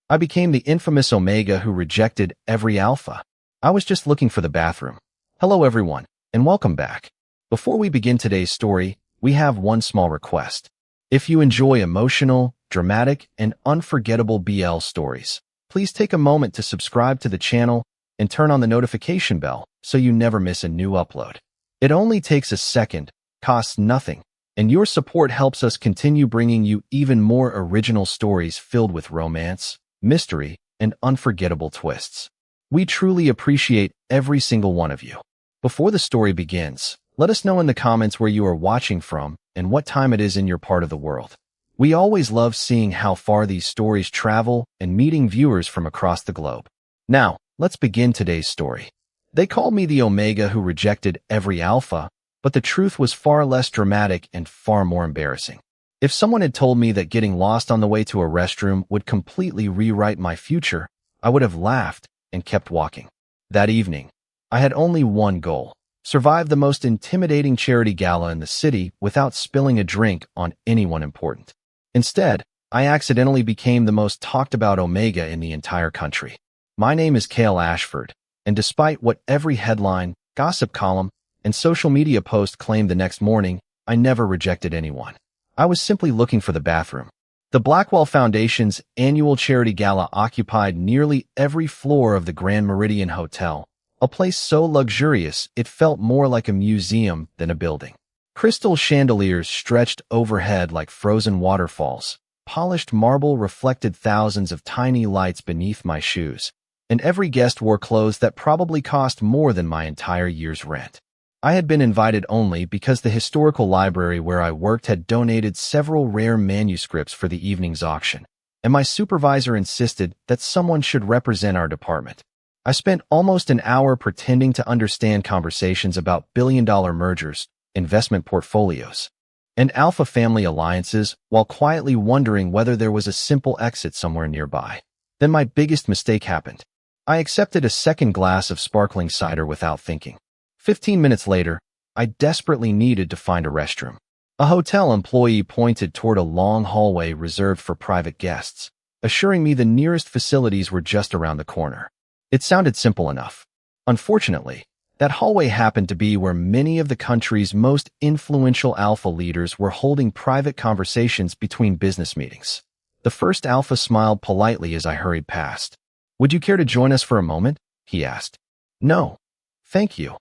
I became the infamous Omega who rejected every alpha. I was just looking for the bathroom. Hello everyone, and welcome back. Before we begin today's story, we have one small request. If you enjoy emotional, dramatic, and unforgettable BL stories, please take a moment to subscribe to the channel and turn on the notification bell so you never miss a new upload. It only takes a second, costs nothing, and your support helps us continue bringing you even more original stories filled with romance, mystery, and unforgettable twists. We truly appreciate every single one of you. Before the story begins, let us know in the comments where you are watching from and what time it is in your part of the world. We always love seeing how far these stories travel and meeting viewers from across the globe. Now, let's begin today's story. They called me the Omega who rejected every alpha, but the truth was far less dramatic and far more embarrassing. If someone had told me that getting lost on the way to a restroom would completely rewrite my future, I would have laughed and kept walking. That evening, I had only one goal: survive the most intimidating charity gala in the city without spilling a drink on anyone important. Instead, I accidentally became the most talked about Omega in the entire country. My name is Cale Ashford, and despite what every headline, gossip column, and social media post claimed the next morning, I never rejected anyone. I was simply looking for the bathroom. The Blackwell Foundation's annual charity gala occupied nearly every floor of the Grand Meridian Hotel, a place so luxurious it felt more like a museum than a building. Crystal chandeliers stretched overhead like frozen waterfalls. Polished marble reflected thousands of tiny lights beneath my shoes, and every guest wore clothes that probably cost more than my entire year's rent. I had been invited only because the historical library where I worked had donated several rare manuscripts for the evening's auction, and my supervisor insisted that someone should represent our department. I spent almost an hour pretending to understand conversations about billion-dollar mergers, investment portfolios, and alpha family alliances while quietly wondering whether there was a simple exit somewhere nearby. Then my biggest mistake happened. I accepted a second glass of sparkling cider without thinking. 15 minutes later, I desperately needed to find a restroom. A hotel employee pointed toward a long hallway reserved for private guests, assuring me the nearest facilities were just around the corner. It sounded simple enough. Unfortunately, that hallway happened to be where many of the country's most influential alpha leaders were holding private conversations between business meetings. The first alpha smiled politely as I hurried past. "Would you care to join us for a moment?" he asked. "No, thank you,"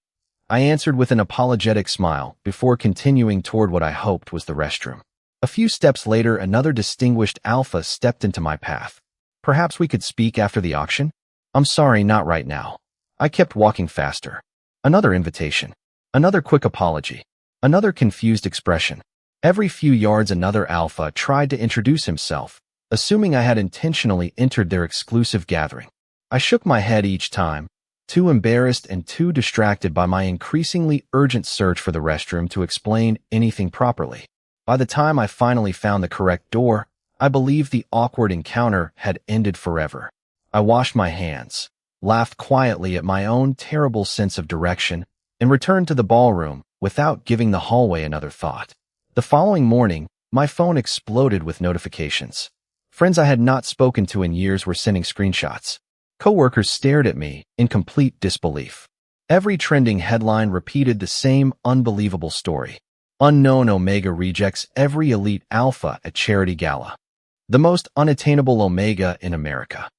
I answered with an apologetic smile before continuing toward what I hoped was the restroom. A few steps later, another distinguished alpha stepped into my path. "Perhaps we could speak after the auction?" "I'm sorry, not right now." I kept walking faster. Another invitation. Another quick apology. Another confused expression. Every few yards another alpha tried to introduce himself, assuming I had intentionally entered their exclusive gathering. I shook my head each time, too embarrassed and too distracted by my increasingly urgent search for the restroom to explain anything properly. By the time I finally found the correct door, I believed the awkward encounter had ended forever. I washed my hands, laughed quietly at my own terrible sense of direction, and returned to the ballroom without giving the hallway another thought. The following morning, my phone exploded with notifications. Friends I had not spoken to in years were sending screenshots. Coworkers stared at me in complete disbelief. Every trending headline repeated the same unbelievable story. Unknown Omega rejects every elite alpha at charity gala. The most unattainable Omega in America.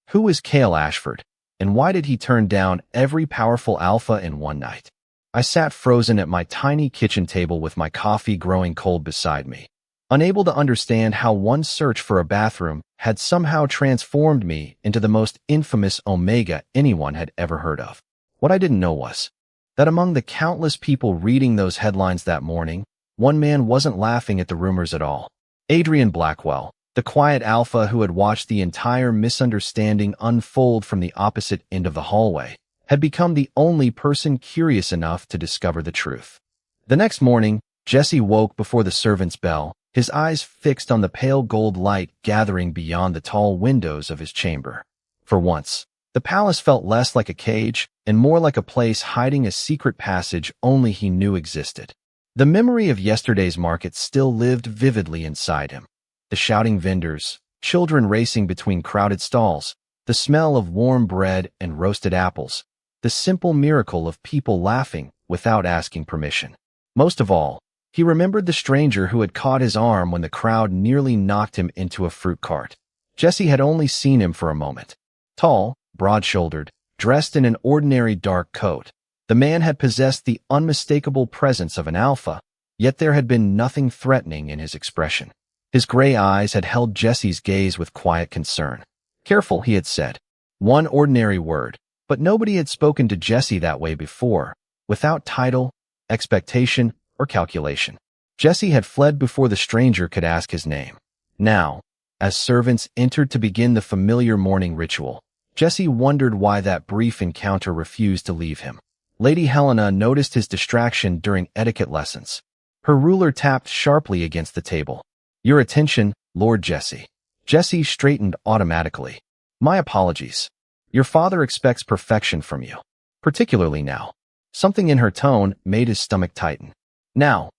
Who is Cale Ashford, and why did he turn down every powerful alpha in one night? I sat frozen at my tiny kitchen table with my coffee growing cold beside me, unable to understand how one search for a bathroom had somehow transformed me into the most infamous Omega anyone had ever heard of. What I didn't know was that among the countless people reading those headlines that morning, one man wasn't laughing at the rumors at all. Adrian Blackwell, the quiet alpha who had watched the entire misunderstanding unfold from the opposite end of the hallway, had become the only person curious enough to discover the truth. The next morning, Jesse woke before the servant's bell, his eyes fixed on the pale gold light gathering beyond the tall windows of his chamber. For once, the palace felt less like a cage and more like a place hiding a secret passage only he knew existed. The memory of yesterday's market still lived vividly inside him. The shouting vendors, children racing between crowded stalls, the smell of warm bread and roasted apples, the simple miracle of people laughing without asking permission. Most of all, he remembered the stranger who had caught his arm when the crowd nearly knocked him into a fruit cart. Jesse had only seen him for a moment. Tall, broad-shouldered, dressed in an ordinary dark coat, the man had possessed the unmistakable presence of an alpha, yet there had been nothing threatening in his expression. His gray eyes had held Jesse's gaze with quiet concern. "Careful," he had said. One ordinary word, but nobody had spoken to Jesse that way before, without title, expectation, or calculation. Jesse had fled before the stranger could ask his name. Now, as servants entered to begin the familiar morning ritual, Jesse wondered why that brief encounter refused to leave him. Lady Helena noticed his distraction during etiquette lessons. Her ruler tapped sharply against the table. "Your attention, Lord Jesse." Jesse straightened automatically. "My apologies. Your father expects perfection from you, particularly now." Something in her tone made his stomach tighten. "Now."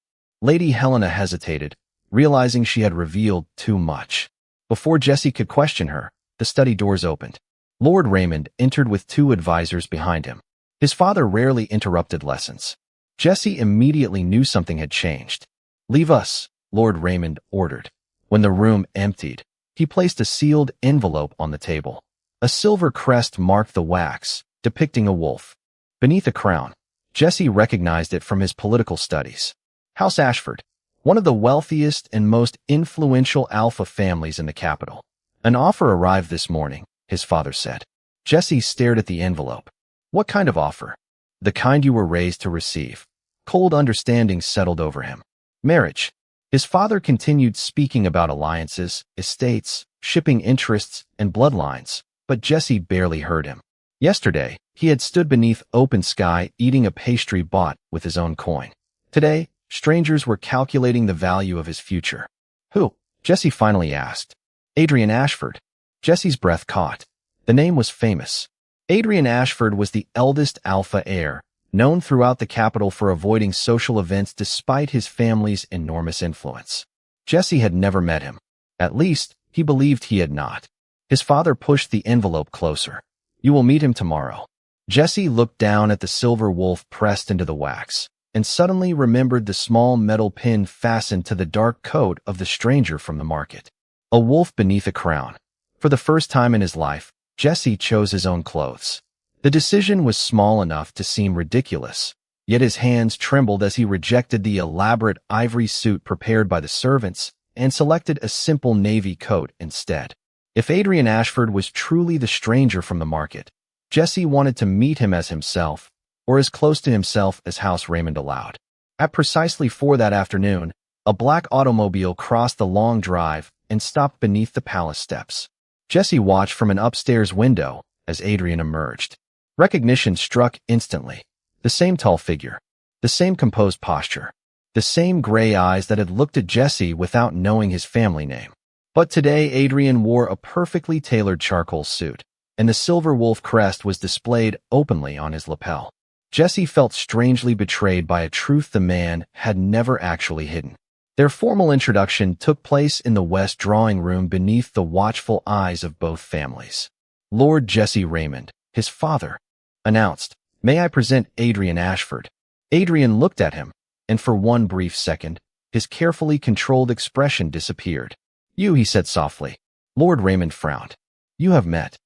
Lady Helena hesitated, realizing she had revealed too much. Before Jesse could question her, the study doors opened. Lord Raymond entered with 2 advisors behind him. His father rarely interrupted lessons. Jesse immediately knew something had changed. "Leave us," Lord Raymond ordered. When the room emptied, he placed a sealed envelope on the table. A silver crest marked the wax, depicting a wolf. Beneath a crown, Jesse recognized it from his political studies. House Ashford, one of the wealthiest and most influential alpha families in the capital. "An offer arrived this morning," his father said. Jesse stared at the envelope. "What kind of offer?" "The kind you were raised to receive." Cold understanding settled over him. "Marriage." His father continued speaking about alliances, estates, shipping interests, and bloodlines, but Jesse barely heard him. Yesterday, he had stood beneath open sky eating a pastry bought with his own coin. Today, strangers were calculating the value of his future. "Who?" Jesse finally asked. "Adrian Ashford." Jesse's breath caught. The name was famous. Adrian Ashford was the eldest alpha heir, known throughout the capital for avoiding social events despite his family's enormous influence. Jesse had never met him. At least, he believed he had not. His father pushed the envelope closer. "You will meet him tomorrow." Jesse looked down at the silver wolf pressed into the wax, and suddenly remembered the small metal pin fastened to the dark coat of the stranger from the market. A wolf beneath a crown. For the first time in his life, Jesse chose his own clothes. The decision was small enough to seem ridiculous, yet his hands trembled as he rejected the elaborate ivory suit prepared by the servants and selected a simple navy coat instead. If Adrian Ashford was truly the stranger from the market, Jesse wanted to meet him as himself, or as close to himself as House Raymond allowed. At precisely 4 that afternoon, a black automobile crossed the long drive and stopped beneath the palace steps. Jesse watched from an upstairs window as Adrian emerged. Recognition struck instantly. The same tall figure, the same composed posture, the same gray eyes that had looked at Jesse without knowing his family name. But today Adrian wore a perfectly tailored charcoal suit, and the silver wolf crest was displayed openly on his lapel. Jesse felt strangely betrayed by a truth the man had never actually hidden. Their formal introduction took place in the west drawing room beneath the watchful eyes of both families. Lord Jesse Raymond, his father, announced, "May I present Adrian Ashford?" Adrian looked at him, and for one brief second, his carefully controlled expression disappeared. "You," he said softly. Lord Raymond frowned. "You have met."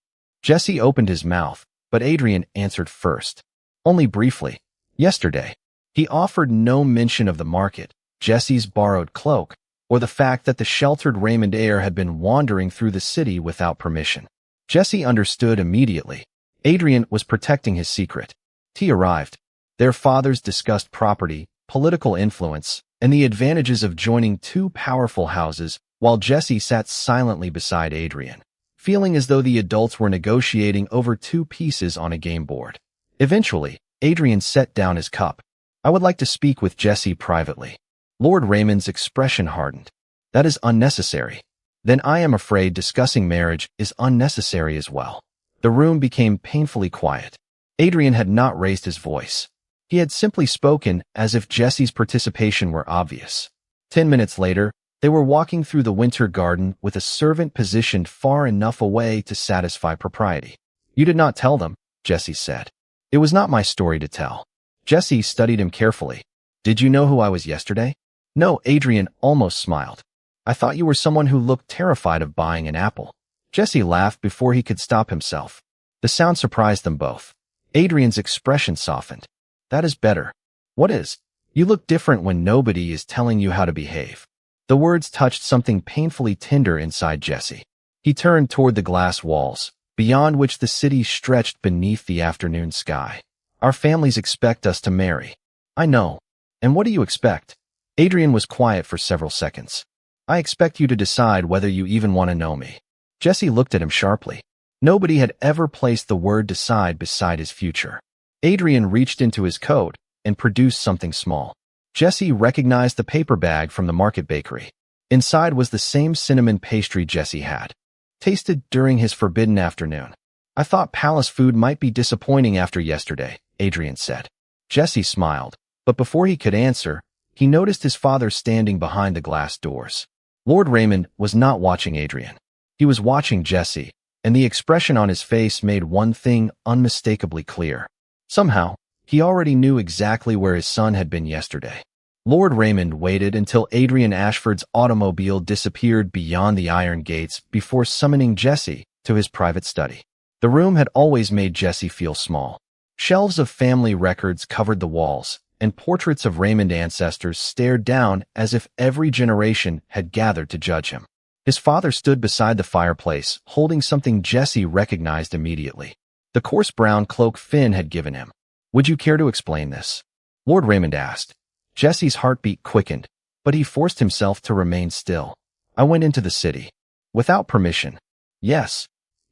Jesse opened his mouth, but Adrian answered first. "Only briefly. Yesterday." He offered no mention of the market, Jesse's borrowed cloak, or the fact that the sheltered Raymond heir had been wandering through the city without permission. Jesse understood immediately. Adrian was protecting his secret. Tea arrived. Their fathers discussed property, political influence, and the advantages of joining 2 powerful houses, while Jesse sat silently beside Adrian, feeling as though the adults were negotiating over 2 pieces on a game board. Eventually, Adrian set down his cup. "I would like to speak with Jesse privately." Lord Raymond's expression hardened. "That is unnecessary." "Then I am afraid discussing marriage is unnecessary as well." The room became painfully quiet. Adrian had not raised his voice. He had simply spoken as if Jesse's participation were obvious. 10 minutes later, They were walking through the winter garden with a servant positioned far enough away to satisfy propriety. "You did not tell them," Jesse said. "It was not my story to tell." Jesse studied him carefully. "Did you know who I was yesterday?" "No," Adrian almost smiled. "I thought you were someone who looked terrified of buying an apple." Jesse laughed before he could stop himself. The sound surprised them both. Adrian's expression softened. "That is better." "What is?" "You look different when nobody is telling you how to behave." The words touched something painfully tender inside Jesse. He turned toward the glass walls, beyond which the city stretched beneath the afternoon sky. "Our families expect us to marry." "I know. And what do you expect?" Adrian was quiet for several seconds. "I expect you to decide whether you even want to know me." Jesse looked at him sharply. Nobody had ever placed the word decide beside his future. Adrian reached into his coat and produced something small. Jesse recognized the paper bag from the market bakery. Inside was the same cinnamon pastry Jesse had tasted during his forbidden afternoon. "I thought palace food might be disappointing after yesterday," Adrian said. Jesse smiled, but before he could answer, he noticed his father standing behind the glass doors. Lord Raymond was not watching Adrian. He was watching Jesse, and the expression on his face made one thing unmistakably clear. Somehow, he already knew exactly where his son had been yesterday. Lord Raymond waited until Adrian Ashford's automobile disappeared beyond the iron gates before summoning Jesse to his private study. The room had always made Jesse feel small. Shelves of family records covered the walls, and portraits of Raymond ancestors stared down as if every generation had gathered to judge him. His father stood beside the fireplace, holding something Jesse recognized immediately. The coarse brown cloak Finn had given him. "Would you care to explain this?" Lord Raymond asked. Jesse's heartbeat quickened, but he forced himself to remain still. "I went into the city." "Without permission?" "Yes."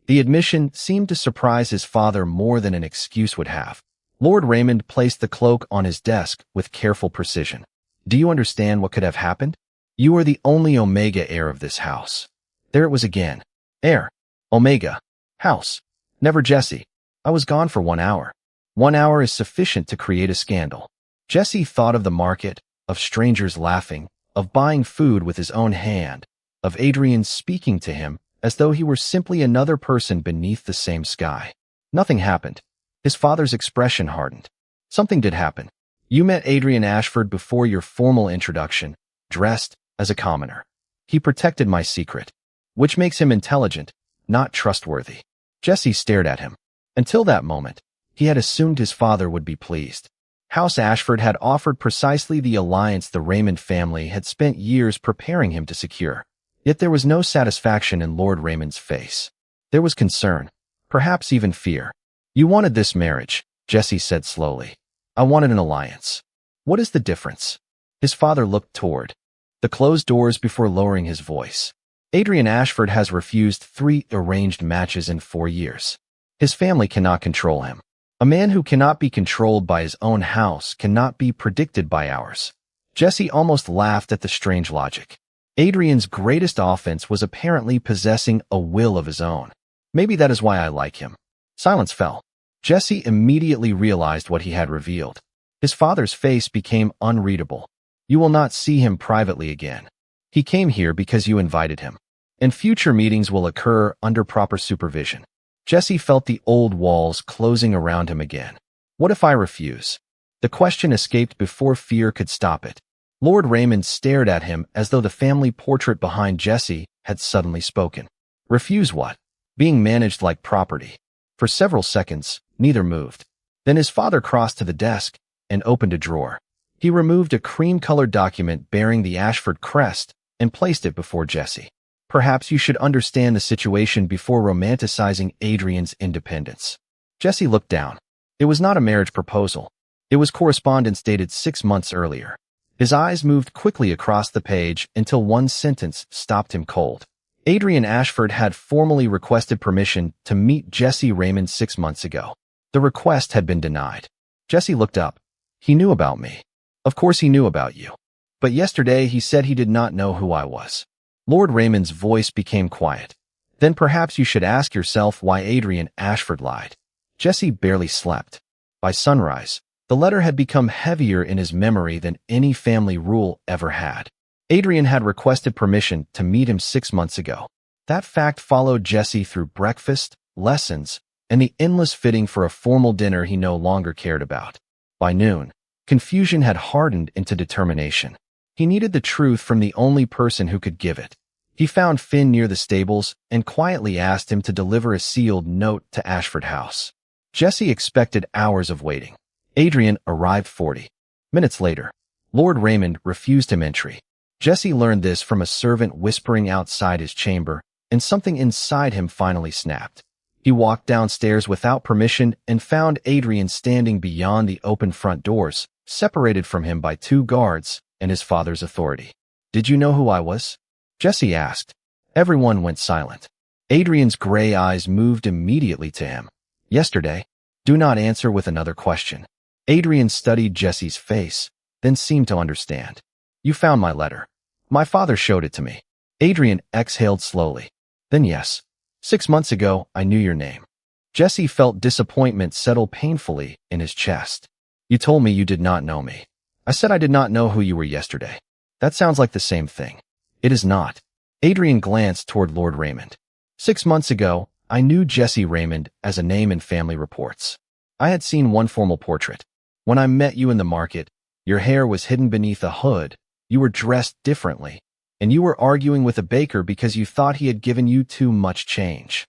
The admission seemed to surprise his father more than an excuse would have. Lord Raymond placed the cloak on his desk with careful precision. "Do you understand what could have happened? You are the only Omega heir of this house." There it was again. Heir. Omega. House. Never Jesse. "I was gone for 1 hour. 1 hour is sufficient to create a scandal." Jesse thought of the market, of strangers laughing, of buying food with his own hand, of Adrian speaking to him as though he were simply another person beneath the same sky. Nothing happened. His father's expression hardened. "Something did happen. You met Adrian Ashford before your formal introduction, dressed as a commoner. He protected my secret, which makes him intelligent, not trustworthy." Jesse stared at him. Until that moment, he had assumed his father would be pleased. House Ashford had offered precisely the alliance the Raymond family had spent years preparing him to secure. Yet there was no satisfaction in Lord Raymond's face. There was concern, perhaps even fear. "You wanted this marriage," Jesse said slowly. "I wanted an alliance." "What is the difference?" His father looked toward the closed doors before lowering his voice. "Adrian Ashford has refused 3 arranged matches in 4 years. His family cannot control him. A man who cannot be controlled by his own house cannot be predicted by ours." Jesse almost laughed at the strange logic. Adrian's greatest offense was apparently possessing a will of his own. "Maybe that is why I like him." Silence fell. Jesse immediately realized what he had revealed. His father's face became unreadable. "You will not see him privately again. He came here because you invited him. And future meetings will occur under proper supervision." Jesse felt the old walls closing around him again. "What if I refuse?" The question escaped before fear could stop it. Lord Raymond stared at him as though the family portrait behind Jesse had suddenly spoken. "Refuse what?" "Being managed like property." For several seconds, neither moved. Then his father crossed to the desk and opened a drawer. He removed a cream-colored document bearing the Ashford crest and placed it before Jesse. "Perhaps you should understand the situation before romanticizing Adrian's independence." Jesse looked down. It was not a marriage proposal. It was correspondence dated 6 months earlier. His eyes moved quickly across the page until one sentence stopped him cold. Adrian Ashford had formally requested permission to meet Jesse Raymond 6 months ago. The request had been denied. Jesse looked up. "He knew about me." "Of course he knew about you. But yesterday he said he did not know who I was." Lord Raymond's voice became quiet. "Then perhaps you should ask yourself why Adrian Ashford lied." Jesse barely slept. By sunrise, the letter had become heavier in his memory than any family rule ever had. Adrian had requested permission to meet him 6 months ago. That fact followed Jesse through breakfast, lessons, and the endless fitting for a formal dinner he no longer cared about. By noon, confusion had hardened into determination. He needed the truth from the only person who could give it. He found Finn near the stables and quietly asked him to deliver a sealed note to Ashford House. Jesse expected hours of waiting. Adrian arrived 40 minutes later. Lord Raymond refused him entry. Jesse learned this from a servant whispering outside his chamber, and something inside him finally snapped. He walked downstairs without permission and found Adrian standing beyond the open front doors, separated from him by 2 guards and his father's authority. "Did you know who I was?" Jesse asked. Everyone went silent. Adrian's gray eyes moved immediately to him. "Yesterday." "Do not answer with another question." Adrian studied Jesse's face, then seemed to understand. "You found my letter." "My father showed it to me." Adrian exhaled slowly. "Then yes. 6 months ago, I knew your name." Jesse felt disappointment settle painfully in his chest. "You told me you did not know me." "I said I did not know who you were yesterday." "That sounds like the same thing." "It is not." Adrian glanced toward Lord Raymond. 6 months ago, I knew Jesse Raymond as a name in family reports. I had seen one formal portrait. When I met you in the market, your hair was hidden beneath a hood, you were dressed differently, and you were arguing with a baker because you thought he had given you too much change.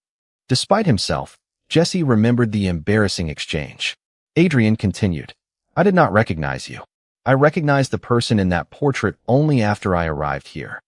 Despite himself, Jesse remembered the embarrassing exchange. Adrian continued, "I did not recognize you. I recognized the person in that portrait only after I arrived here."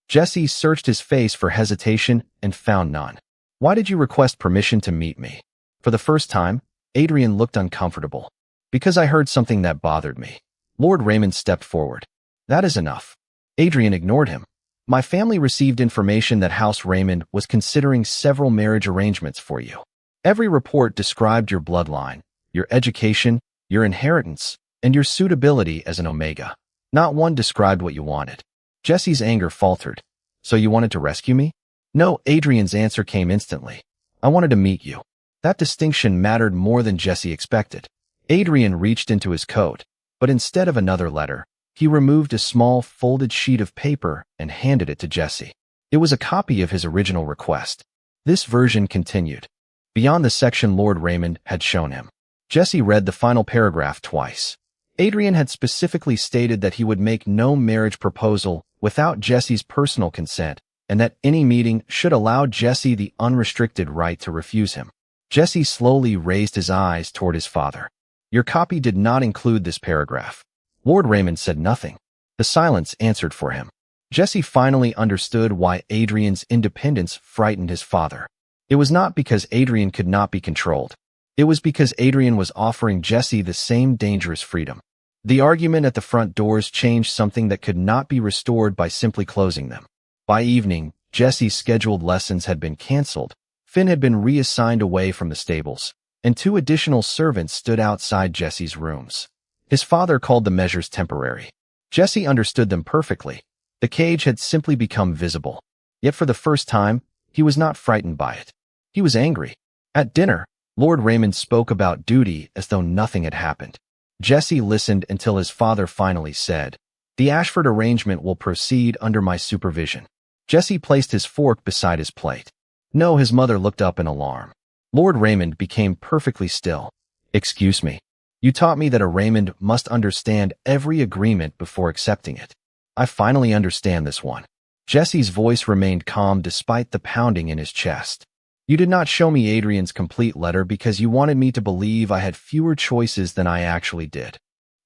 Jesse searched his face for hesitation and found none. "Why did you request permission to meet me?" For the first time, Adrian looked uncomfortable. "Because I heard something that bothered me." Lord Raymond stepped forward. "That is enough." Adrian ignored him. "My family received information that House Raymond was considering several marriage arrangements for you. Every report described your bloodline, your education, your inheritance, and your suitability as an Omega. Not one described what you wanted." Jesse's anger faltered. "So you wanted to rescue me?" "No," Adrian's answer came instantly. "I wanted to meet you." That distinction mattered more than Jesse expected. Adrian reached into his coat, but instead of another letter, he removed a small folded sheet of paper and handed it to Jesse. It was a copy of his original request. This version continued beyond the section Lord Raymond had shown him. Jesse read the final paragraph twice. Adrian had specifically stated that he would make no marriage proposal without Jesse's personal consent, and that any meeting should allow Jesse the unrestricted right to refuse him. Jesse slowly raised his eyes toward his father. "Your copy did not include this paragraph." Lord Raymond said nothing. The silence answered for him. Jesse finally understood why Adrian's independence frightened his father. It was not because Adrian could not be controlled. It was because Adrian was offering Jesse the same dangerous freedom. The argument at the front doors changed something that could not be restored by simply closing them. By evening, Jesse's scheduled lessons had been canceled, Finn had been reassigned away from the stables, and 2 additional servants stood outside Jesse's rooms. His father called the measures temporary. Jesse understood them perfectly. The cage had simply become visible. Yet for the first time, he was not frightened by it. He was angry. At dinner, Lord Raymond spoke about duty as though nothing had happened. Jesse listened until his father finally said, "The Ashford arrangement will proceed under my supervision." Jesse placed his fork beside his plate. "No," his mother looked up in alarm. Lord Raymond became perfectly still. "Excuse me. You taught me that a Raymond must understand every agreement before accepting it. I finally understand this one." Jesse's voice remained calm despite the pounding in his chest. "You did not show me Adrian's complete letter because you wanted me to believe I had fewer choices than I actually did.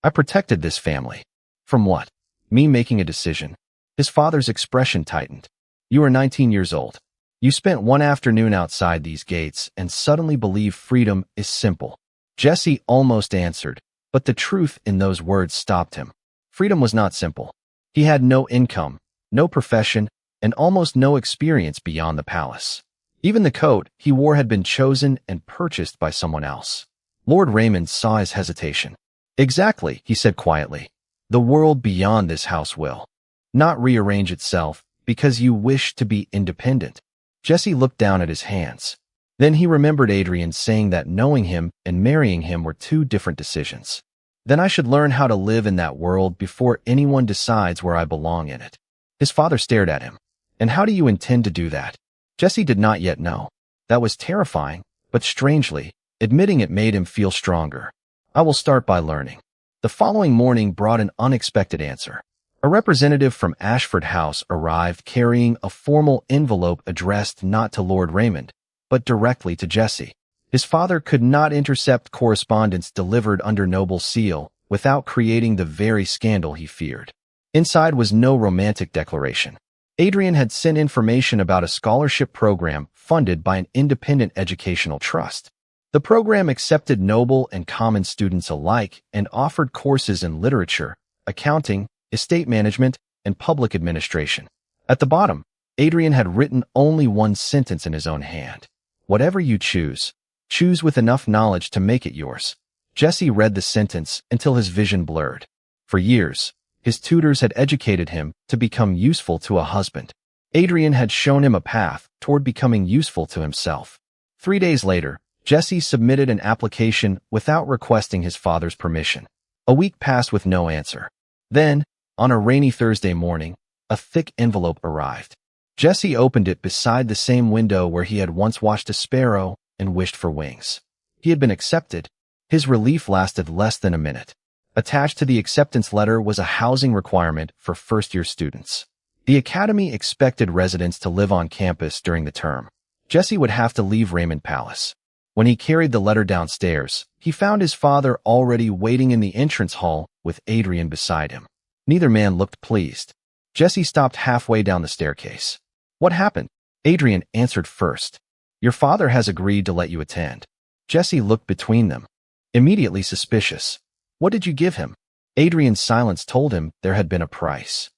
I protected this family." "From what?" "Me making a decision." His father's expression tightened. "You are 19 years old. You spent one afternoon outside these gates and suddenly believe freedom is simple." Jesse almost answered, but the truth in those words stopped him. Freedom was not simple. He had no income, no profession, and almost no experience beyond the palace. Even the coat he wore had been chosen and purchased by someone else. Lord Raymond saw his hesitation. "Exactly," he said quietly. "The world beyond this house will not rearrange itself because you wish to be independent." Jesse looked down at his hands. Then he remembered Adrian saying that knowing him and marrying him were 2 different decisions. "Then I should learn how to live in that world before anyone decides where I belong in it." His father stared at him. And how do you intend to do that? Jesse did not yet know. That was terrifying, but strangely, admitting it made him feel stronger. I will start by learning. The following morning brought an unexpected answer. A representative from Ashford House arrived carrying a formal envelope addressed not to Lord Raymond, but directly to Jesse. His father could not intercept correspondence delivered under noble seal without creating the very scandal he feared. Inside was no romantic declaration. Adrian had sent information about a scholarship program funded by an independent educational trust. The program accepted noble and common students alike and offered courses in literature, accounting, estate management, and public administration. At the bottom, Adrian had written only one sentence in his own hand. Whatever you choose, choose with enough knowledge to make it yours. Jesse read the sentence until his vision blurred. For years, his tutors had educated him to become useful to a husband. Adrian had shown him a path toward becoming useful to himself. 3 days later, Jesse submitted an application without requesting his father's permission. A week passed with no answer. Then, on a rainy Thursday morning, a thick envelope arrived. Jesse opened it beside the same window where he had once watched a sparrow and wished for wings. He had been accepted. His relief lasted less than a minute. Attached to the acceptance letter was a housing requirement for first-year students. The academy expected residents to live on campus during the term. Jesse would have to leave Raymond Palace. When he carried the letter downstairs, he found his father already waiting in the entrance hall with Adrian beside him. Neither man looked pleased. Jesse stopped halfway down the staircase. What happened? Adrian answered first. Your father has agreed to let you attend. Jesse looked between them, immediately suspicious. What did you give him? Adrian's silence told him there had been a price.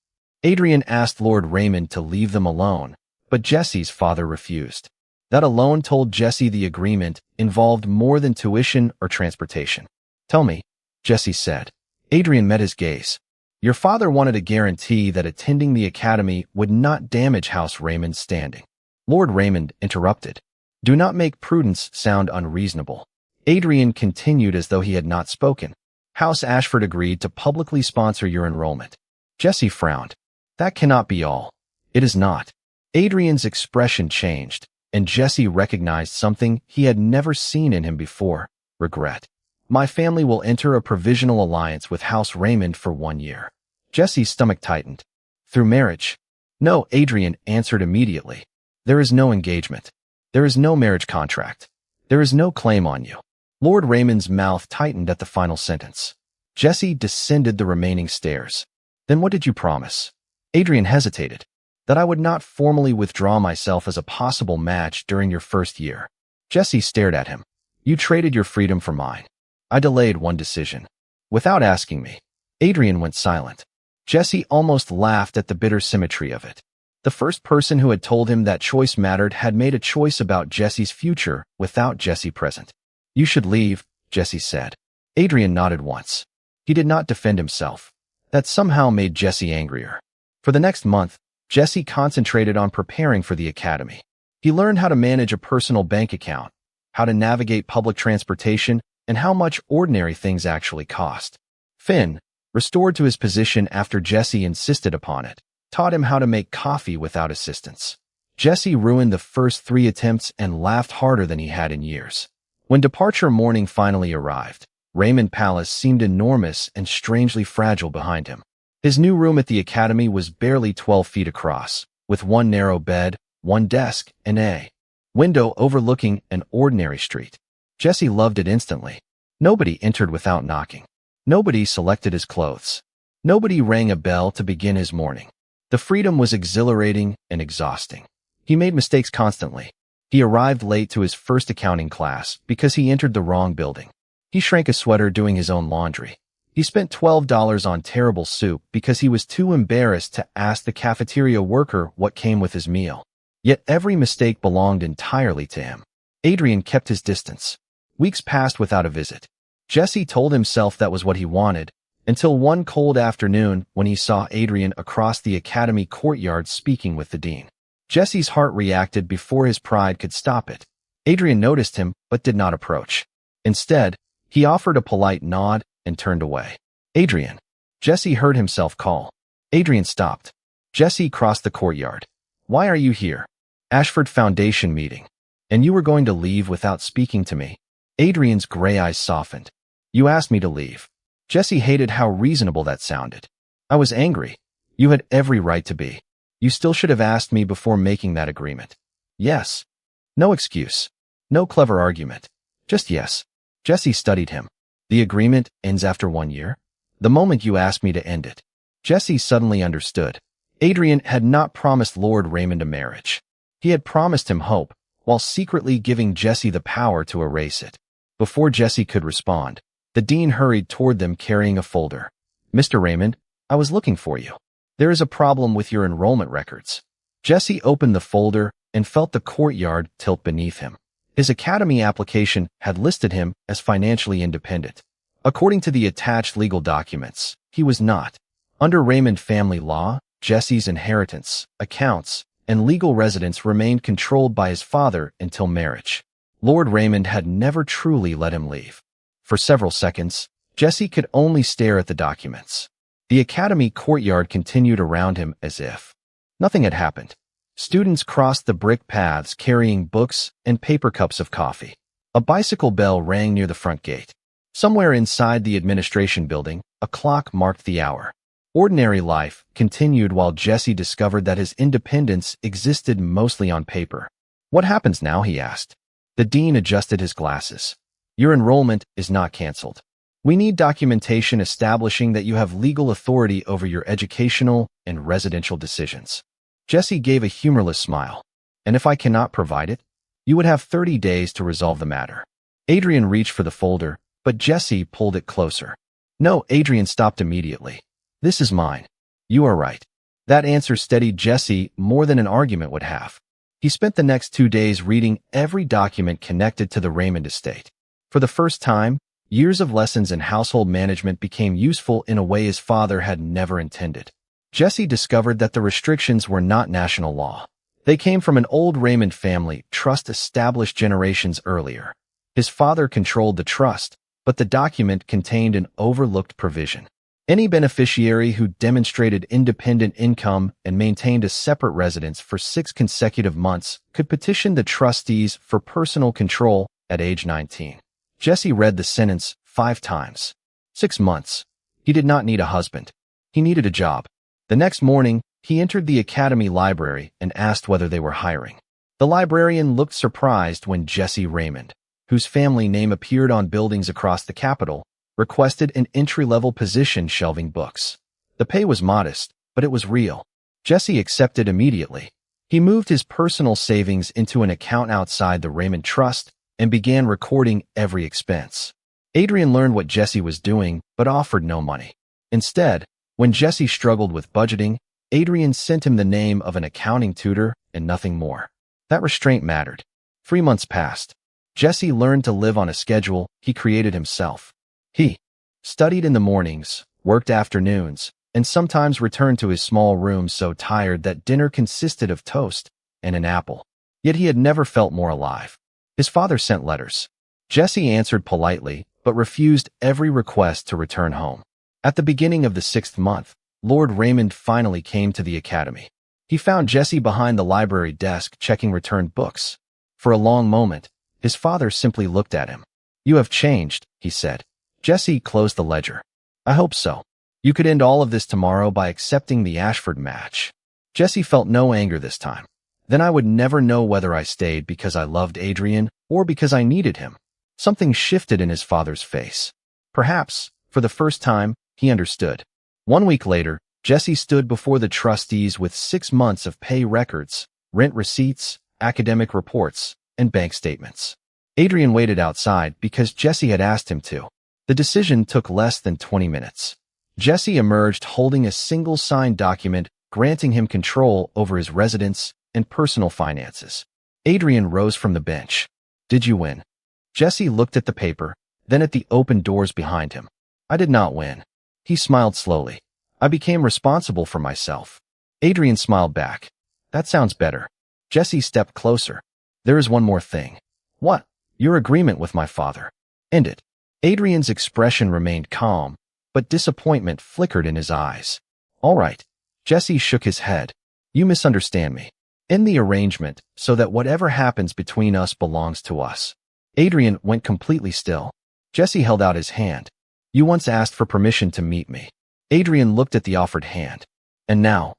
Adrian asked Lord Raymond to leave them alone, but Jesse's father refused. That alone told Jesse the agreement involved more than tuition or transportation. Tell me, Jesse said. Adrian met his gaze. Your father wanted a guarantee that attending the academy would not damage House Raymond's standing. Lord Raymond interrupted. Do not make prudence sound unreasonable. Adrian continued as though he had not spoken. House Ashford agreed to publicly sponsor your enrollment. Jesse frowned. That cannot be all. It is not. Adrian's expression changed, and Jesse recognized something he had never seen in him before: regret. My family will enter a provisional alliance with House Raymond for 1 year. Jesse's stomach tightened. Through marriage? No, Adrian answered immediately. There is no engagement. There is no marriage contract. There is no claim on you. Lord Raymond's mouth tightened at the final sentence. Jesse descended the remaining stairs. Then what did you promise? Adrian hesitated. That I would not formally withdraw myself as a possible match during your first year. Jesse stared at him. You traded your freedom for mine. I delayed one decision. Without asking me. Adrian went silent. Jesse almost laughed at the bitter symmetry of it. The first person who had told him that choice mattered had made a choice about Jesse's future without Jesse present. You should leave, Jesse said. Adrian nodded once. He did not defend himself. That somehow made Jesse angrier. For the next month, Jesse concentrated on preparing for the academy. He learned how to manage a personal bank account, how to navigate public transportation, and how much ordinary things actually cost. Finn, restored to his position after Jesse insisted upon it, taught him how to make coffee without assistance. Jesse ruined the first 3 attempts and laughed harder than he had in years. When departure morning finally arrived, Raymond Palace seemed enormous and strangely fragile behind him. His new room at the academy was barely 12 feet across, with 1 narrow bed, 1 desk, and a window overlooking an ordinary street. Jesse loved it instantly. Nobody entered without knocking. Nobody selected his clothes. Nobody rang a bell to begin his morning. The freedom was exhilarating and exhausting. He made mistakes constantly. He arrived late to his first accounting class because he entered the wrong building. He shrank a sweater doing his own laundry. He spent $12 on terrible soup because he was too embarrassed to ask the cafeteria worker what came with his meal. Yet every mistake belonged entirely to him. Adrian kept his distance. Weeks passed without a visit. Jesse told himself that was what he wanted, until one cold afternoon when he saw Adrian across the academy courtyard speaking with the dean. Jesse's heart reacted before his pride could stop it. Adrian noticed him but did not approach. Instead, he offered a polite nod and turned away. Adrian. Jesse heard himself call. Adrian stopped. Jesse crossed the courtyard. Why are you here? Ashford Foundation meeting. And you were going to leave without speaking to me? Adrian's gray eyes softened. You asked me to leave. Jesse hated how reasonable that sounded. I was angry. You had every right to be. You still should have asked me before making that agreement. Yes. No excuse. No clever argument. Just yes. Jesse studied him. The agreement ends after 1 year? The moment you asked me to end it. Jesse suddenly understood. Adrian had not promised Lord Raymond a marriage. He had promised him hope, while secretly giving Jesse the power to erase it. Before Jesse could respond, the dean hurried toward them carrying a folder. Mr. Raymond, I was looking for you. There is a problem with your enrollment records. Jesse opened the folder and felt the courtyard tilt beneath him. His academy application had listed him as financially independent. According to the attached legal documents, he was not. Under Raymond family law, Jesse's inheritance, accounts, and legal residence remained controlled by his father until marriage. Lord Raymond had never truly let him leave. For several seconds, Jesse could only stare at the documents. The academy courtyard continued around him as if nothing had happened. Students crossed the brick paths carrying books and paper cups of coffee. A bicycle bell rang near the front gate. Somewhere inside the administration building, a clock marked the hour. Ordinary life continued while Jesse discovered that his independence existed mostly on paper. What happens now? He asked. The dean adjusted his glasses. Your enrollment is not canceled. We need documentation establishing that you have legal authority over your educational and residential decisions. Jesse gave a humorless smile. And if I cannot provide it? You would have 30 days to resolve the matter. Adrian reached for the folder, but Jesse pulled it closer. No, Adrian stopped immediately. This is mine. You are right. That answer steadied Jesse more than an argument would have. He spent the next 2 days reading every document connected to the Raymond estate. For the first time, years of lessons in household management became useful in a way his father had never intended. Jesse discovered that the restrictions were not national law. They came from an old Raymond family trust established generations earlier. His father controlled the trust, but the document contained an overlooked provision. Any beneficiary who demonstrated independent income and maintained a separate residence for 6 consecutive months could petition the trustees for personal control at age 19. Jesse read the sentence 5 times. 6 months. He did not need a husband. He needed a job. The next morning, he entered the academy library and asked whether they were hiring. The librarian looked surprised when Jesse Raymond, whose family name appeared on buildings across the capital, requested an entry-level position shelving books. The pay was modest, but it was real. Jesse accepted immediately. He moved his personal savings into an account outside the Raymond Trust and began recording every expense. Adrian learned what Jesse was doing, but offered no money. Instead, when Jesse struggled with budgeting, Adrian sent him the name of an accounting tutor and nothing more. That restraint mattered. 3 months passed. Jesse learned to live on a schedule he created himself. He studied in the mornings, worked afternoons, and sometimes returned to his small room so tired that dinner consisted of toast and an apple. Yet he had never felt more alive. His father sent letters. Jesse answered politely, but refused every request to return home. At the beginning of the 6th month, Lord Raymond finally came to the academy. He found Jesse behind the library desk checking returned books. For a long moment, his father simply looked at him. You have changed, he said. Jesse closed the ledger. I hope so. You could end all of this tomorrow by accepting the Ashford match. Jesse felt no anger this time. Then I would never know whether I stayed because I loved Adrian or because I needed him. Something shifted in his father's face. Perhaps, for the first time, he understood. 1 week later, Jesse stood before the trustees with 6 months of pay records, rent receipts, academic reports, and bank statements. Adrian waited outside because Jesse had asked him to. The decision took less than 20 minutes. Jesse emerged holding a single signed document granting him control over his residence and personal finances. Adrian rose from the bench. Did you win? Jesse looked at the paper, then at the open doors behind him. I did not win. He smiled slowly. I became responsible for myself. Adrian smiled back. That sounds better. Jesse stepped closer. There is one more thing. What? Your agreement with my father. End it. Adrian's expression remained calm, but disappointment flickered in his eyes. All right. Jesse shook his head. You misunderstand me. End the arrangement so that whatever happens between us belongs to us. Adrian went completely still. Jesse held out his hand. You once asked for permission to meet me. Adrian looked at the offered hand. And now?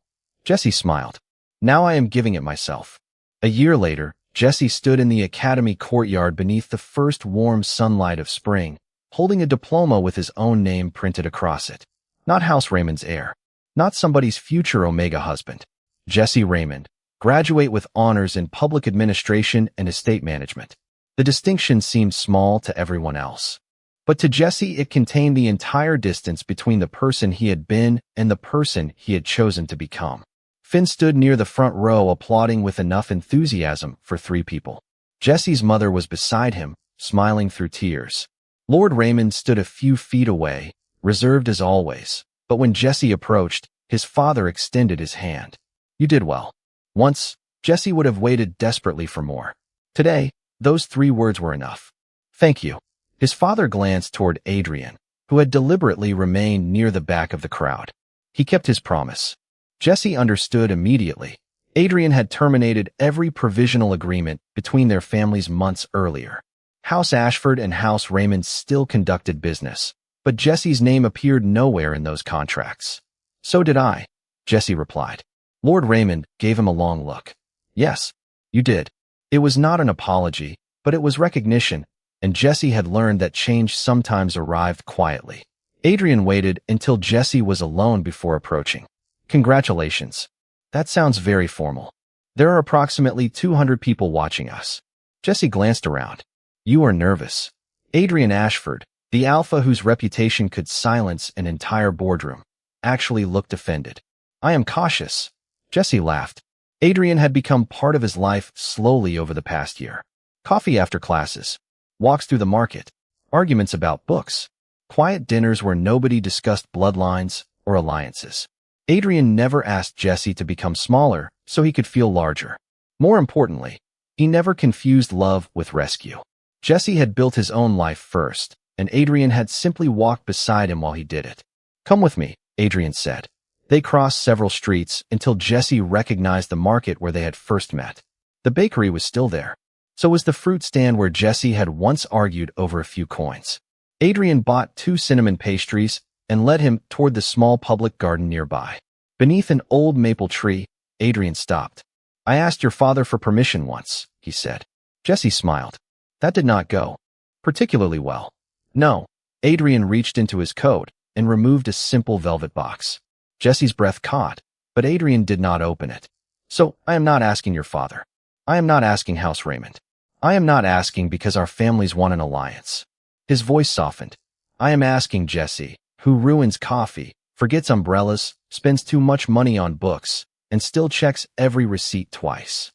Jesse smiled. Now I am giving it myself. A year later, Jesse stood in the academy courtyard beneath the first warm sunlight of spring, holding a diploma with his own name printed across it. Not House Raymond's heir. Not somebody's future Omega husband. Jesse Raymond, graduate with honors in public administration and estate management. The distinction seemed small to everyone else. But to Jesse it contained the entire distance between the person he had been and the person he had chosen to become. Finn stood near the front row applauding with enough enthusiasm for 3 people. Jesse's mother was beside him, smiling through tears. Lord Raymond stood a few feet away, reserved as always, but when Jesse approached, his father extended his hand. You did well. Once, Jesse would have waited desperately for more. Today, those 3 words were enough. Thank you. His father glanced toward Adrian, who had deliberately remained near the back of the crowd. He kept his promise. Jesse understood immediately. Adrian had terminated every provisional agreement between their families months earlier. House Ashford and House Raymond still conducted business, but Jesse's name appeared nowhere in those contracts. So did I, Jesse replied. Lord Raymond gave him a long look. Yes, you did. It was not an apology, but it was recognition, and Jesse had learned that change sometimes arrived quietly. Adrian waited until Jesse was alone before approaching. Congratulations. That sounds very formal. There are approximately 200 people watching us. Jesse glanced around. You are nervous. Adrian Ashford, the alpha whose reputation could silence an entire boardroom, actually looked offended. I am cautious. Jesse laughed. Adrian had become part of his life slowly over the past year. Coffee after classes, walks through the market, arguments about books, quiet dinners where nobody discussed bloodlines or alliances. Adrian never asked Jesse to become smaller so he could feel larger. More importantly, he never confused love with rescue. Jesse had built his own life first, and Adrian had simply walked beside him while he did it. Come with me, Adrian said. They crossed several streets until Jesse recognized the market where they had first met. The bakery was still there. So was the fruit stand where Jesse had once argued over a few coins. Adrian bought 2 cinnamon pastries and led him toward the small public garden nearby. Beneath an old maple tree, Adrian stopped. I asked your father for permission once, he said. Jesse smiled. That did not go particularly well. No. Adrian reached into his coat and removed a simple velvet box. Jesse's breath caught, but Adrian did not open it. So, I am not asking your father. I am not asking House Raymond. I am not asking because our families want an alliance. His voice softened. I am asking Jesse, who ruins coffee, forgets umbrellas, spends too much money on books, and still checks every receipt twice.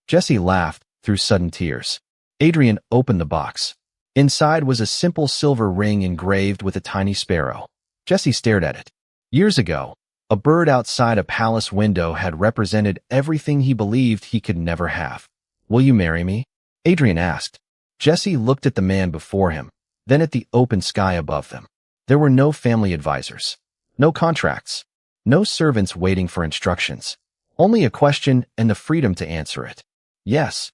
Jesse laughed through sudden tears. Adrian opened the box. Inside was a simple silver ring engraved with a tiny sparrow. Jesse stared at it. Years ago, a bird outside a palace window had represented everything he believed he could never have. Will you marry me? Adrian asked. Jesse looked at the man before him, then at the open sky above them. There were no family advisors, no contracts, no servants waiting for instructions, only a question and the freedom to answer it. Yes.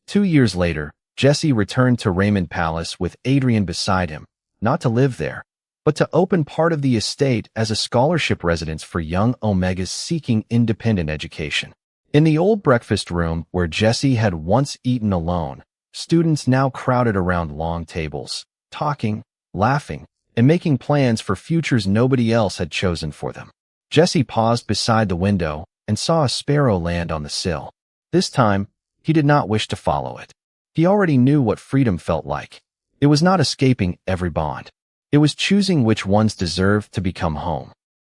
2 years later, Jesse returned to Raymond Palace with Adrian beside him, not to live there, but to open part of the estate as a scholarship residence for young Omegas seeking independent education. In the old breakfast room where Jesse had once eaten alone, students now crowded around long tables, talking, laughing, and making plans for futures nobody else had chosen for them. Jesse paused beside the window and saw a sparrow land on the sill. This time, he did not wish to follow it. He already knew what freedom felt like. It was not escaping every bond. It was choosing which ones deserved to become home.